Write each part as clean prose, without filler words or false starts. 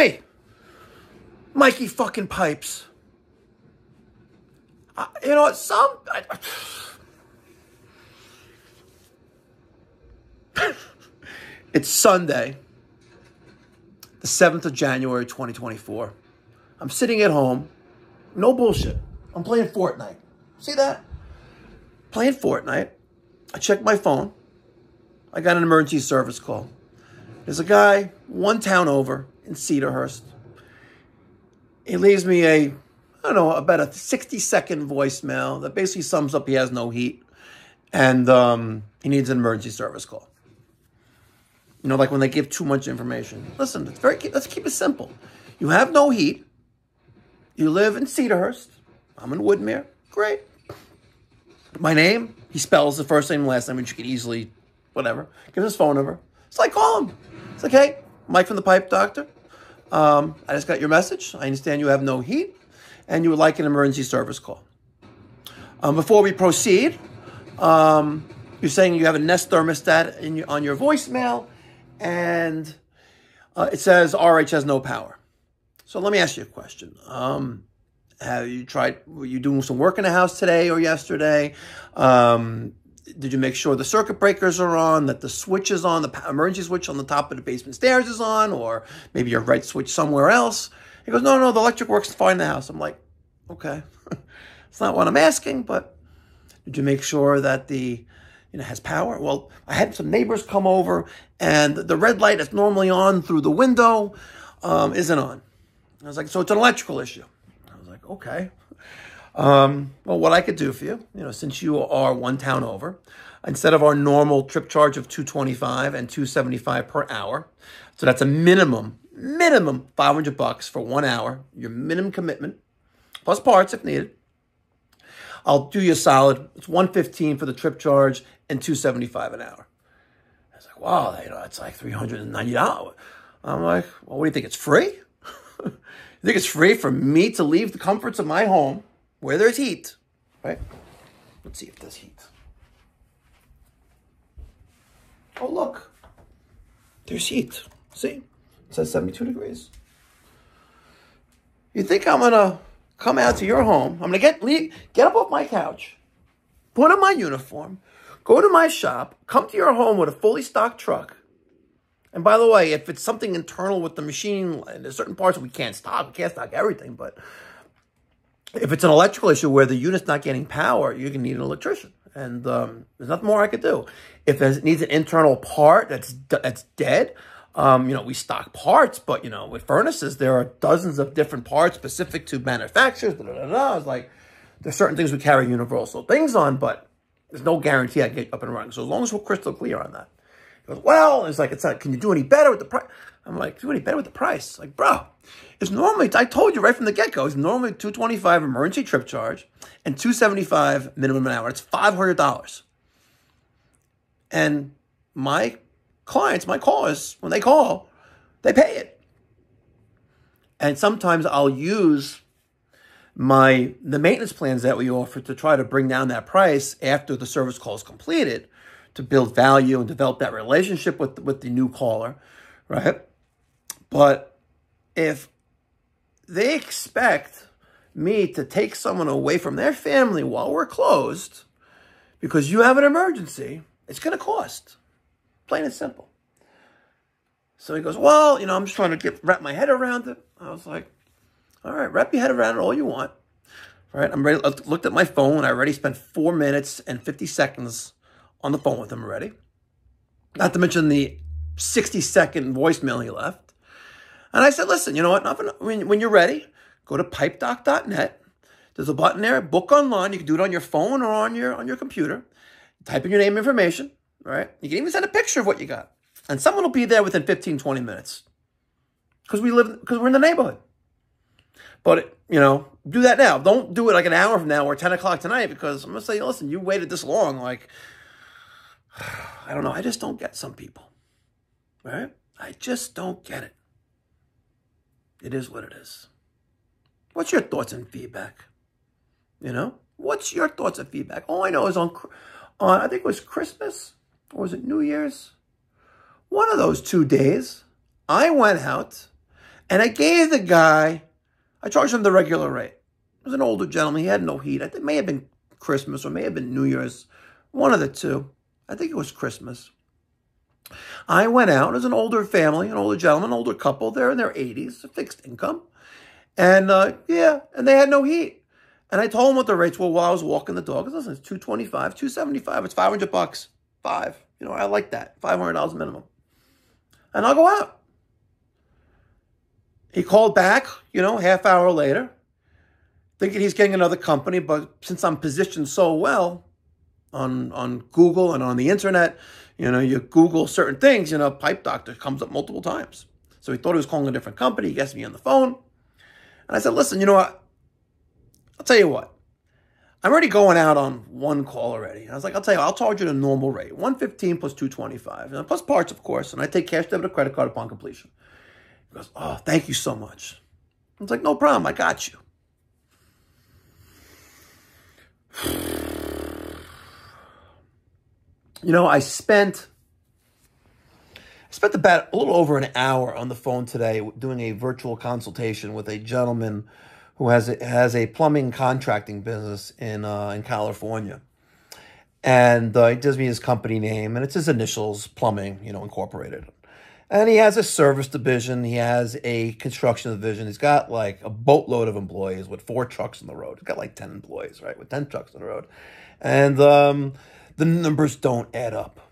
me, Mikey fucking Pipes. You know what? It's Sunday, the 7th of January, 2024. I'm sitting at home. No bullshit. I'm playing Fortnite. See that? Playing Fortnite. I check my phone. I got an emergency service call. There's a guy one town over in Cedarhurst. He leaves me about a 60-second voicemail that basically sums up he has no heat and he needs an emergency service call. You know, like when they give too much information. Listen, let's keep it simple. You have no heat. You live in Cedarhurst. I'm in Woodmere. Great. My name, he spells the first name and last name, which you could easily, whatever. Give his phone number. So I call him. It's like, hey, Mike from the Pipe Doctor. I just got your message. I understand you have no heat and you would like an emergency service call. Before we proceed, you're saying you have a Nest thermostat on your voicemail and it says RH has no power. So let me ask you a question. Have you tried, were you doing some work in the house today or yesterday? Did you make sure the circuit breakers are on, that the switch is on, the emergency switch on the top of the basement stairs is on, or maybe your right switch somewhere else? He goes, no, the electric works fine in the house. I'm like, okay. It's not what I'm asking, but did you make sure that has power? Well, I had some neighbors come over and the red light that's normally on through the window isn't on. I was like, so it's an electrical issue. I was like, okay. Well, what I could do for you, since you are one town over, instead of our normal trip charge of $225 and $275 per hour, so that's a minimum $500 for 1 hour, your minimum commitment, plus parts if needed. I'll do you a solid. It's $115 for the trip charge and $275 an hour. I was like, wow, that's like $390. I'm like, well, what do you think? It's free? You think it's free for me to leave the comforts of my home where there's heat, right? Let's see if there's heat. Oh, look. There's heat. See? It says 72 degrees. You think I'm going to come out to your home? I'm going to get up off my couch, put on my uniform, go to my shop, come to your home with a fully stocked truck. And by the way, if it's something internal with the machine, there's certain parts we can't stock everything, but if it's an electrical issue where the unit's not getting power, you're going to need an electrician. And there's nothing more I could do. If it needs an internal part that's dead, we stock parts, but, with furnaces, there are dozens of different parts specific to manufacturers. I was like, there's certain things we carry universal things on, but there's no guarantee I can get up and running. So as long as we're crystal clear on that. He goes, well, it's like, can you do any better with the price? I'm like, do any better with the price? Like, bro, it's normally, I told you right from the get-go, it's normally $225 emergency trip charge and $275 minimum an hour. It's $500. And my clients, my callers, when they call, they pay it. And sometimes I'll use the maintenance plans that we offer to try to bring down that price after the service call is completed to build value and develop that relationship with the new caller, right? But if they expect me to take someone away from their family while we're closed because you have an emergency, it's going to cost. Plain and simple. So he goes, well, I'm just trying to wrap my head around it. I was like, all right, wrap your head around it all you want. All right, I'm ready. I looked at my phone. I already spent 4 minutes and 50 seconds on the phone with him already. Not to mention the 60-second voicemail he left. And I said, listen, you know what? When you're ready, go to pipedoc.net. There's a button there, book online. You can do it on your phone or on your computer. Type in your name information, right? You can even send a picture of what you got. And someone will be there within 15, 20 minutes. Because we're in the neighborhood. But, do that now. Don't do it like an hour from now or 10 o'clock tonight because I'm going to say, listen, you waited this long. Like, I don't know. I just don't get some people. Right? I just don't get it. It is what it is. What's your thoughts and feedback? What's your thoughts and feedback? All I know is on I think it was Christmas or was it New Year's? One of those 2 days, I went out And I gave the guy, I charged him the regular rate. It was an older gentleman. He had no heat. I think it may have been Christmas or may have been New Year's. One of the two. I think it was Christmas. I went out. It was an older family, an older gentleman, an older couple. They're in their 80s, a fixed income. And yeah, and they had no heat. And I told them what the rates were while I was walking the dog. Listen, it's $225, $275. It's $500. You know, I like that. $500 minimum. And I'll go out. He called back, you know, half hour later, thinking he's getting another company. But since I'm positioned so well on Google and on the internet, you know, you Google certain things, you know, pipe doctor comes up multiple times. So he thought he was calling a different company. He gets me on the phone. And I said, listen, you know what? I'll tell you what. I'm already going out on one call already. And I was like, I'll tell you, I'll charge you the normal rate, $115 plus $225, and plus parts, of course. And I take cash, debit, or credit card upon completion. He goes, oh, thank you so much. I was like, no problem. I got you. You know, I spent about a little over an hour on the phone today doing a virtual consultation with a gentleman who has a plumbing contracting business in California. And he gives me his company name, and it's his initials, Plumbing, you know, Incorporated. And he has a service division. He has a construction division. He's got like a boatload of employees with 4 trucks on the road. He's got like 10 employees, right, with 10 trucks on the road. And the numbers don't add up.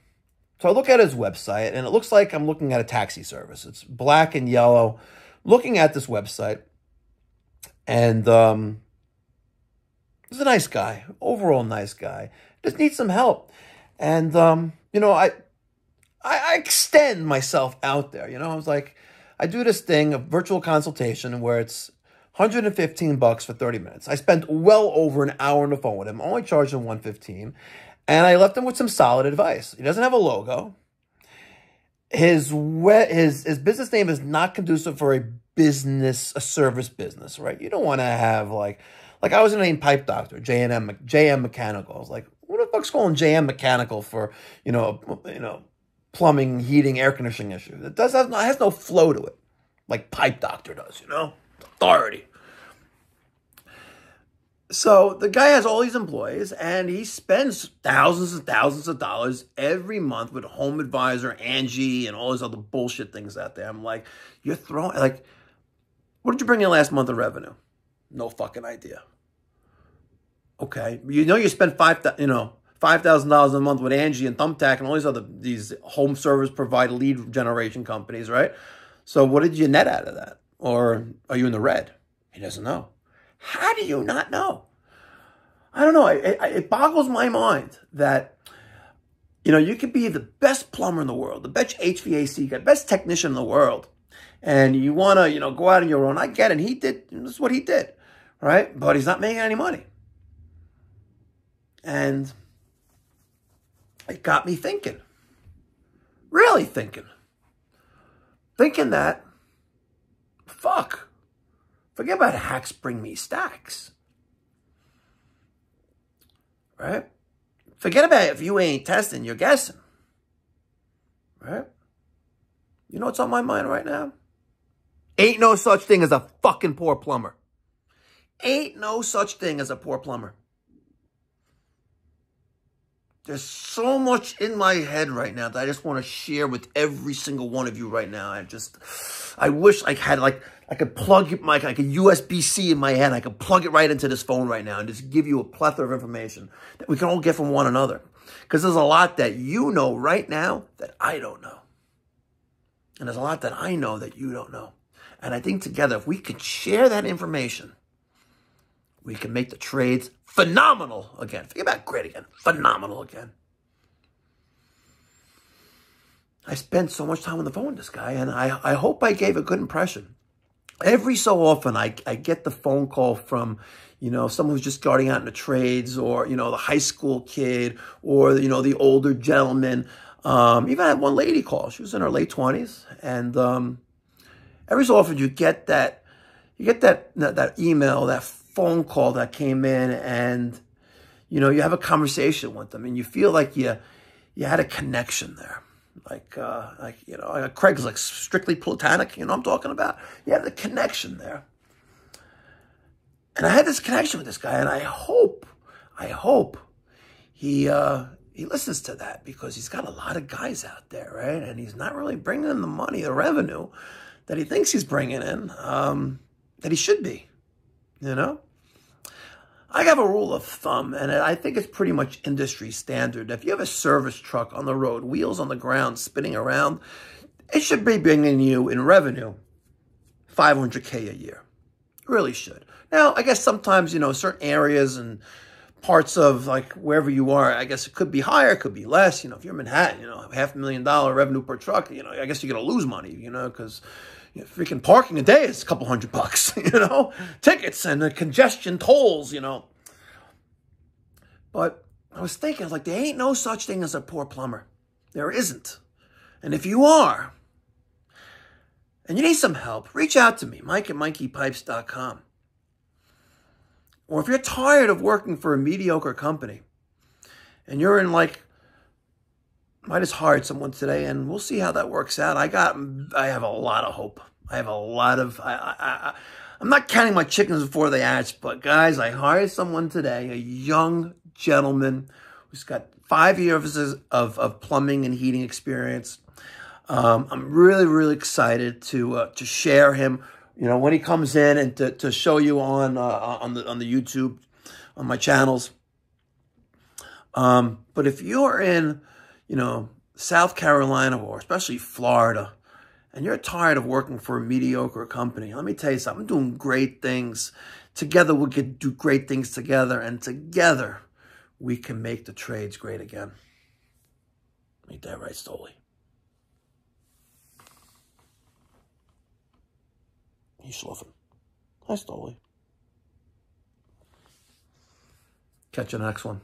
So I look at his website, and it looks like I'm looking at a taxi service. It's black and yellow. Looking at this website, and he's a nice guy, overall nice guy. Just needs some help. And, you know, I extend myself out there. You know, I was like, I do this thing, a virtual consultation, where it's $115 for 30 minutes. I spent well over an hour on the phone with him. Only charged him $115. And I left him with some solid advice. He doesn't have a logo. His business name is not conducive for a service business, right? You don't want to have like I was in a pipe doctor, JM Mechanical. I was like, what the fuck's calling JM Mechanical for, you know, plumbing, heating, air conditioning issue? It has no flow to it, like pipe doctor does, you know, authority. So the guy has all these employees, and he spends thousands and thousands of dollars every month with Home Advisor, Angie, and all these other bullshit things out there. I'm like, you're throwing, like, what did you bring in last month of revenue? No fucking idea. Okay, you know you spent $5,000 a month with Angie and Thumbtack and all these home service provider lead generation companies, right? So what did you net out of that? Or are you in the red? He doesn't know. How do you not know? I don't know. It boggles my mind that, you know, you could be the best plumber in the world, the best HVAC guy, best technician in the world, and you want to, you know, go out on your own. I get it. That's what he did, right? But he's not making any money. And it got me thinking, really thinking that, forget about hacks bring me stacks, right? Forget about it. If you ain't testing, you're guessing, right? You know what's on my mind right now? Ain't no such thing as a fucking poor plumber. Ain't no such thing as a poor plumber. There's so much in my head right now that I just want to share with every single one of you right now. I wish I had I could plug like a USB-C in my head. I could plug it right into this phone right now and just give you a plethora of information that we can all get from one another. Because there's a lot that you know right now that I don't know. And there's a lot that I know that you don't know. And I think together, if we could share that information, we can make the trades phenomenal again. Forget about great again. Phenomenal again. I spent so much time on the phone with this guy, and I hope I gave a good impression. Every so often, I get the phone call from, you know, someone who's just starting out in the trades, or, you know, the high school kid, or, you know, the older gentleman. Even I had one lady call. She was in her late 20s, and every so often you get that email, that phone call that came in, and, you know, you have a conversation with them, and you feel like you had a connection there. Craig's like strictly platonic. You know what I'm talking about? You have the connection there. And I had this connection with this guy, and I hope he listens to that, because he's got a lot of guys out there, right? And he's not really bringing in the money, the revenue that he thinks he's bringing in, that he should be, you know? I have a rule of thumb, and I think it's pretty much industry standard. If you have a service truck on the road, wheels on the ground, spinning around, it should be bringing you in revenue $500K a year. It really should. Now, I guess sometimes, certain areas and parts of like wherever you are, I guess it could be higher, it could be less. If you're in Manhattan, $500,000 revenue per truck, I guess you're going to lose money, because freaking parking a day is a couple $100, tickets and the congestion tolls, But I was thinking, there ain't no such thing as a poor plumber. There isn't. And if you are, and you need some help, reach out to me, Mike at MikeyPipes.com. Or if you're tired of working for a mediocre company, and you're in might just hired someone today, and we'll see how that works out. I have a lot of hope. I have a lot of, I'm not counting my chickens before they hatch, but guys, I hired someone today, a young gentleman who's got 5 years of plumbing and heating experience. I'm really, really excited to share him, when he comes in, and to show you on the YouTube, on my channels. But if you're in, South Carolina, or especially Florida, and you're tired of working for a mediocre company, let me tell you something. I'm doing great things. Together we can do great things together, and together we can make the trades great again. Ain't that right, Stoli? He's schluffing. Hi, Stoli. Catch you next one.